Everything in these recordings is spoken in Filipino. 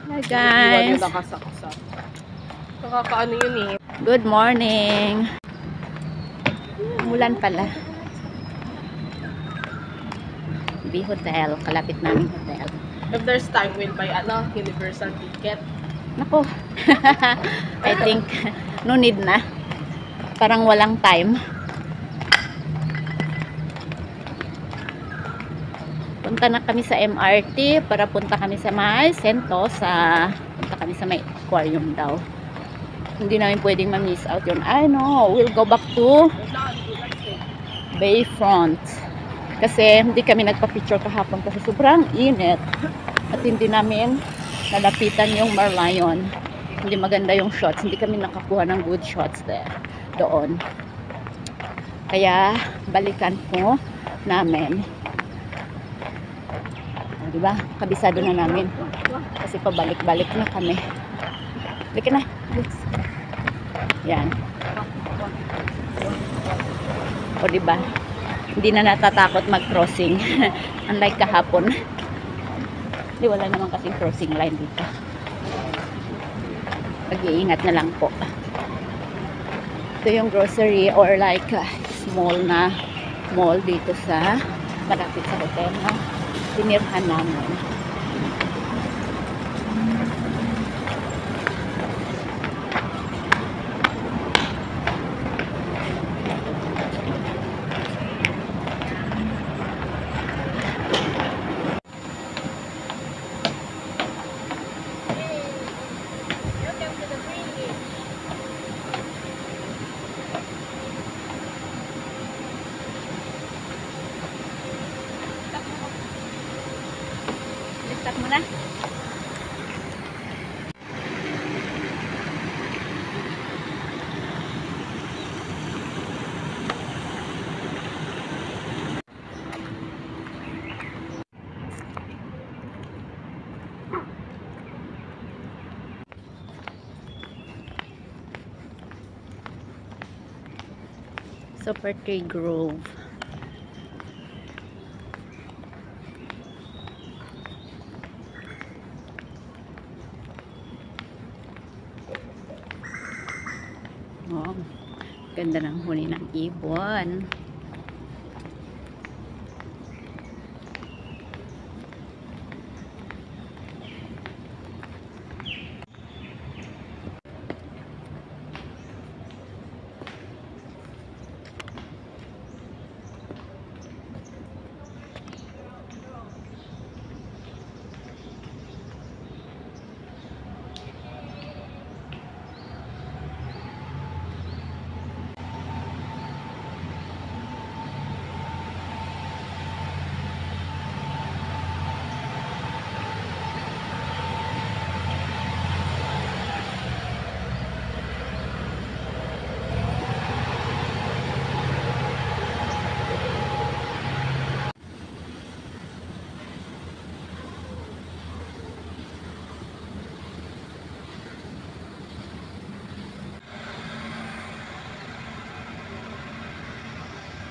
Hi guys! Nakakaano yun eh. Good morning! Umulan pala. B Hotel. Kalapit namin hotel. If there's time, we'll buy universal ticket. Nako! I think no need na. Parang walang time. Punta na kami sa MRT para punta kami sa may Sentosa. Punta kami sa may aquarium daw. Hindi namin pwedeng ma-miss out yun. I know, we'll go back to Bayfront. Kasi hindi kami nagpa-picture kahapon kasi sobrang init. At hindi namin nalapitan yung Merlion. Hindi maganda yung shots. Hindi kami nakakuha ng good shots doon. Kaya balikan po namin. Diba? Kabisado na namin. Kasi pabalik-balik na kami. Balik na. Yan. O diba? Hindi na natatakot mag-crossing. Unlike kahapon. Hindi, wala naman kasing crossing line dito. Mag-iingat na lang po. Ito yung grocery or like small na mall dito sa malapit sa hotel na tinirhan namin. Start mo na. Super Tree Grove. Oh, ganda ng huli ng ibon.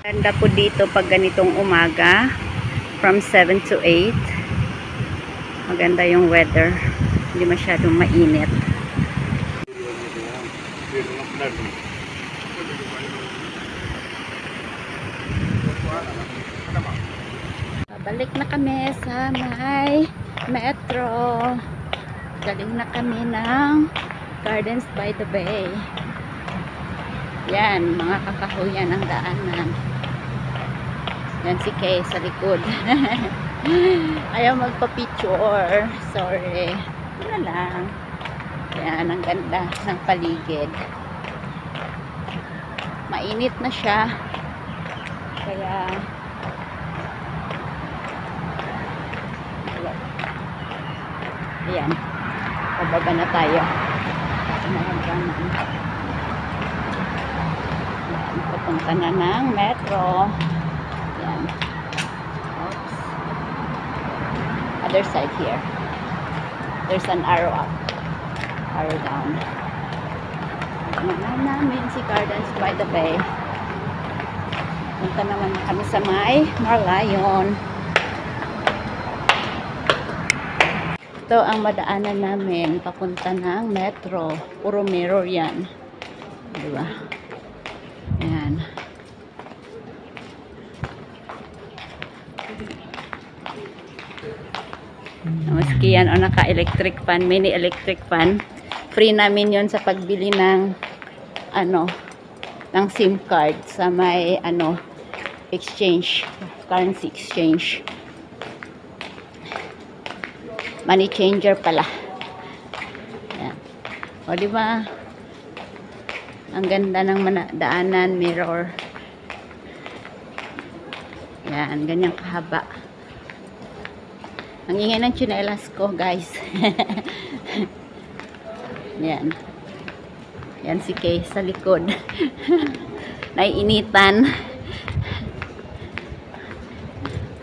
Ganda po dito pag ganitong umaga from 7 to 8. Maganda yung weather. Hindi masyadong mainit. Balik na kami sa may metro. Galing na kami ng Gardens by the Bay. Yan, mga kakahuyan ang daanan. Yan si Kay sa likod. Ayaw magpa-picture. Sorry. Ano lang. Yan, ang ganda ng paligid. Mainit na siya. Kaya ayan. Pababa na tayo. Papunta na ng metro. Yan. Oops. Other side here. There's an arrow up. Arrow down. Tingnan namin si Gardens by the Bay. Punta naman kami sa may Merlion. Ito ang madaanan namin papunta ng metro. Puro mirror yan. Diba? Ayan. Maski yan o naka-electric fan, mini electric fan. Free namin yon sa pagbili ng ng SIM card sa may exchange, currency exchange. Money changer pala. Ayan. O diba? Ang ganda ng daanan, mirror. Yan, ganyan kahaba. Ang ingay ng tsinelas ko, guys. Yan. Yan si Kay sa likod. Naiinitan.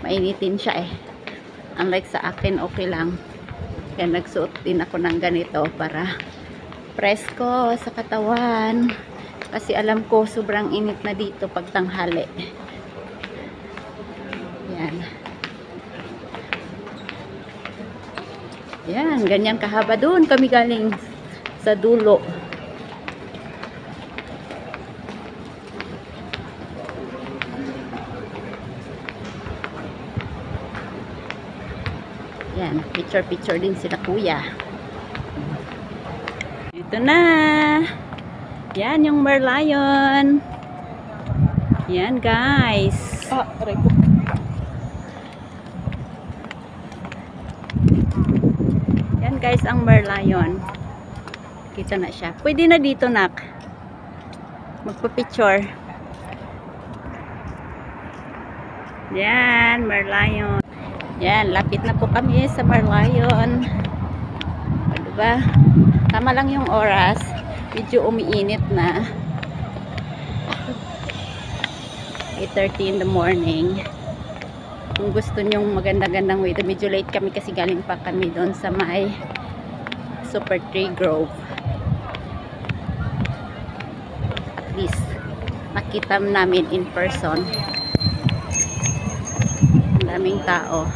Mainitin siya eh. Unlike sa akin, okay lang. Yan, nagsuot din ako ng ganito para presko sa katawan. Kasi alam ko, sobrang init na dito pag tanghali. Yan. Yan, ganyan kahaba. Doon kami galing sa dulo. Yan, picture din sila kuya. Ito na. Yan yung Merlion. Yan guys. Aray ko. Yan guys ang Merlion. Kita na siya. Pwede na dito nak. Magpa-picture. Yan, Merlion. Yan, lapit na po kami sa Merlion. O, diba? Tama lang yung oras. Medyo umiinit na. 8:30 in the morning. Kung gusto nyong maganda-gandang weather, medyo late kami kasi galing pa kami doon sa may Super Tree Grove. At least, makita namin in person. Ang daming tao.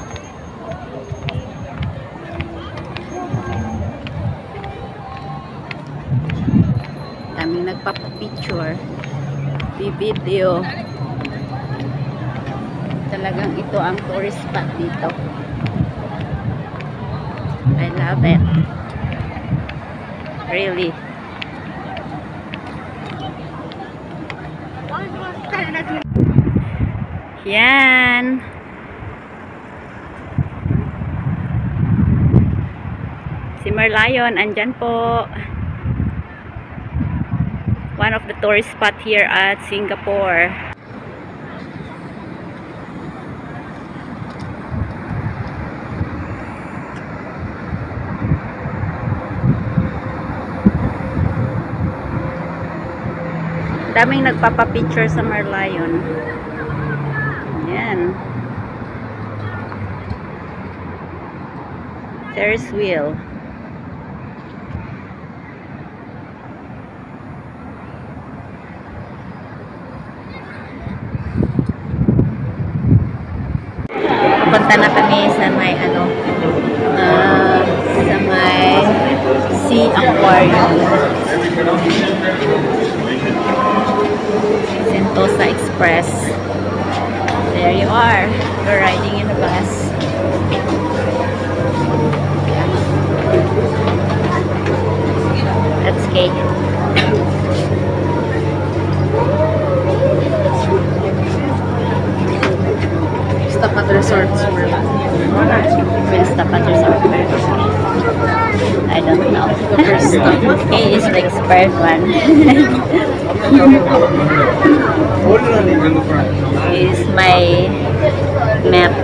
Daming nagpapapicture, video. Talagang ito ang tourist spot dito. I love it. Really. Yan. Si Merlion, andyan po. One of the tourist spot here at Singapore. Daming nagpapapicture sa Merlion. Yan. Ferris wheel. Punta na kami sa may sa may Sea Aquarium. Sentosa Express. There you are. You're riding in the bus. That's Kate. Stop at resorts. We'll stop at resort. I don't know. He is the expert one. He is my map.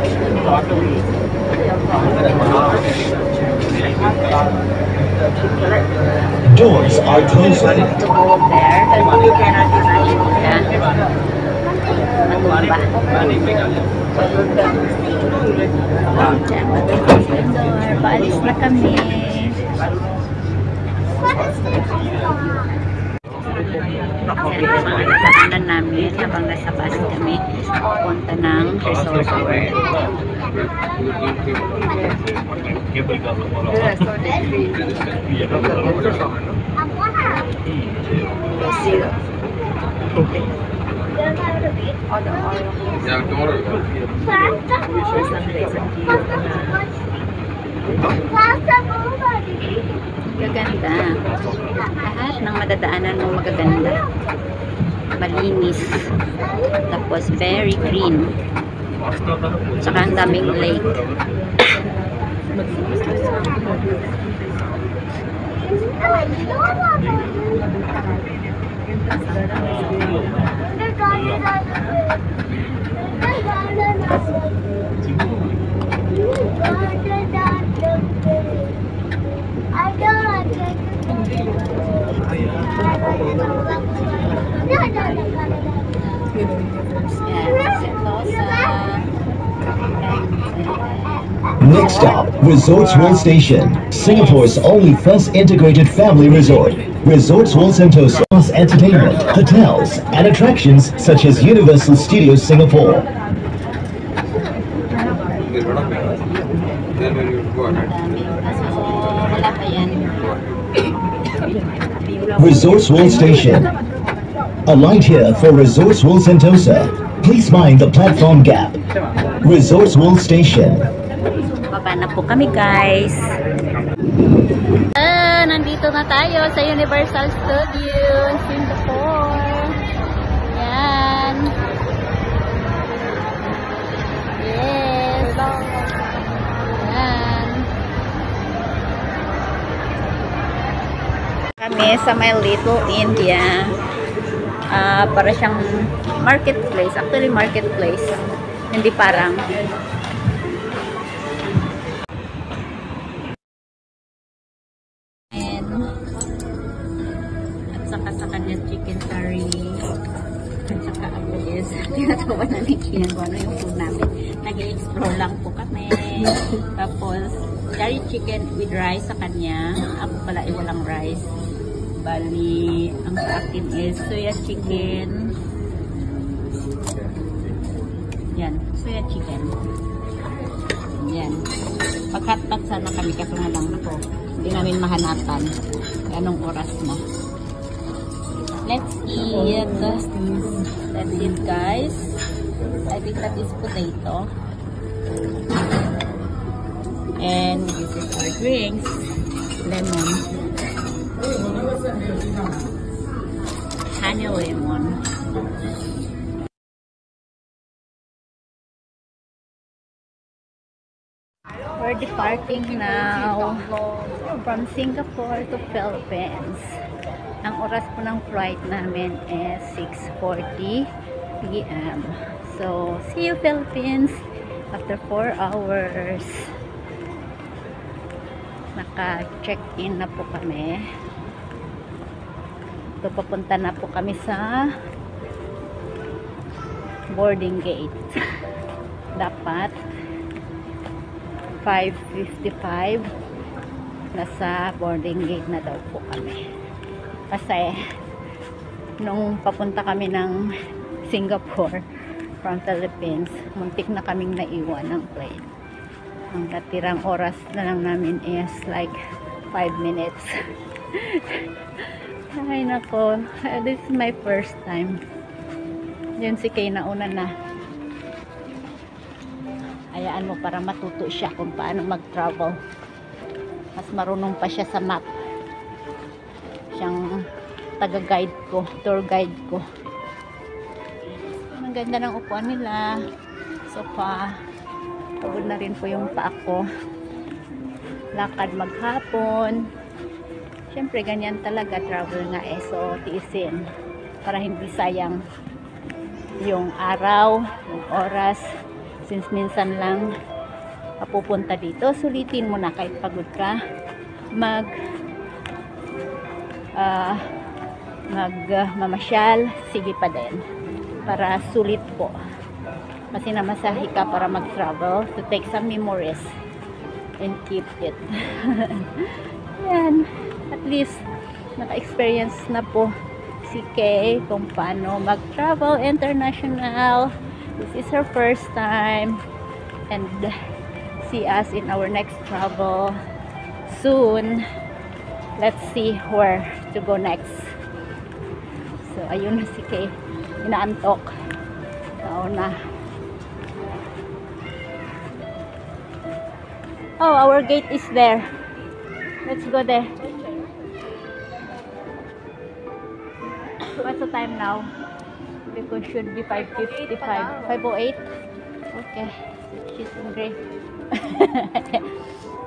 Doors are closing. To go there. Yeah. Matumba. Diyan, matubos yung door. Paalis na kami. Kasi ito mga nadaanan namin habang nasa bus kami papunta ng resort. Gaganda. Lahat ng madadaanan mo magaganda. Malinis. Tapos very green. Saka ang daming lake. Next stop, Resorts World Station, Singapore's only first integrated family resort. Resorts World Sentosa offers entertainment, hotels, and attractions such as Universal Studios Singapore. Resorts World Station. Alight here for Resorts World Sentosa. Please mind the platform gap. Resorts World Station. Baba na po kami, guys. Nandito na tayo sa Universal Studios Singapore. Yan. Yes. Yan. Kami sa My Little India. Para siyang marketplace. Actually, marketplace. Hindi parang. At saka sa kanya chicken curry. At saka ako is tinatawa na ni Kian kung ano yung food namin. Nag-explore lang po kami. Tapos, curry chicken with rice sa kanya. Ako pala ay walang rice. Bali, ang sa akin is soya chicken. Yan, soya chicken. Yan. Pag-hotpot sana kami kasi nga lang ako. Hindi namin mahanapan. Anong oras na. Let's eat. That's it, guys. I think that is potato. And this is our drinks. Lemon. Honey lemon. We're departing now from Singapore to Philippines. Ang oras po ng flight namin is 6:40 p.m. So, see you Philippines after 4 hours. Naka-check-in na po kami. So, papunta na po kami sa boarding gate. Dapat 5:55 nasa boarding gate na daw po kami. Kasi nung papunta kami ng Singapore from Philippines, muntik na kaming naiwan ng plane. Ang natirang oras na lang namin is like 5 minutes. Ay nako, this is my first time. Yun si Kay nauna na. Hayaan mo para matuto siya kung paano mag-travel. Mas marunong pa siya sa map. Siyang taga-guide ko, tour guide ko. Ang ganda ng upuan nila. Sofa. Pagod na rin po yung paa ko. Lakad maghapon. Siyempre ganyan talaga travel nga eh. So tiisin para hindi sayang yung araw, yung oras. Since minsan lang papupunta dito, sulitin mo na kahit pagod ka mamasyal, sige pa din para sulit po kasi namasahe ka para mag-travel to take some memories and keep it. Yan, at least naka-experience na po si Kay kung paano mag-travel international. This is her first time. And see us in our next travel soon. Let's see where to go next. So, ayun na si Kay. Inaantok. Nauna. Oh, our gate is there. Let's go there. What's the time now? Because should be 5:55. 5:08? Okay. She's hungry.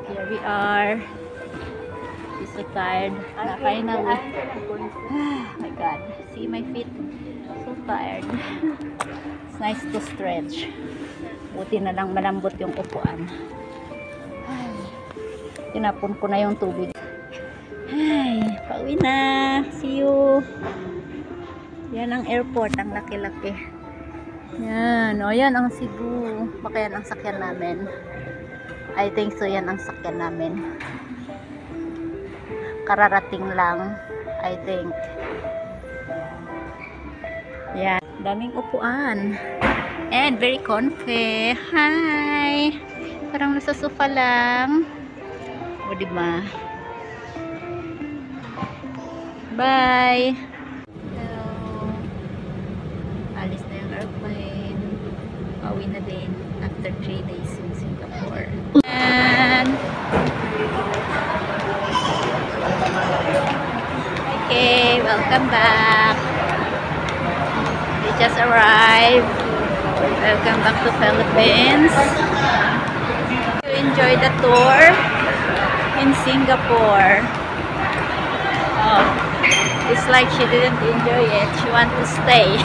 Here we are. She's so tired. Na finally. Oh my God. See my feet? So tired. It's nice to stretch. Buti na lang malambot yung upuan. Tinapon ko na yung tubig. Ay, pauwi na. See you. Yan ang airport, ang laki-laki. Yan, o yan ang Cebu. Baka yan ang sakyan namin. I think so, yan ang sakyan namin. Kararating lang, I think. Yan, daming upuan. And very comfy. Hi! Parang nasa sofa lang. O, diba? Bye! Hello! Alis na yung airplane. Pauwi na din after 3 days in Singapore. And okay, welcome back. We just arrived. Welcome back to Philippines. You enjoy the tour in Singapore. Oh, it's like she didn't enjoy it. She wants to stay.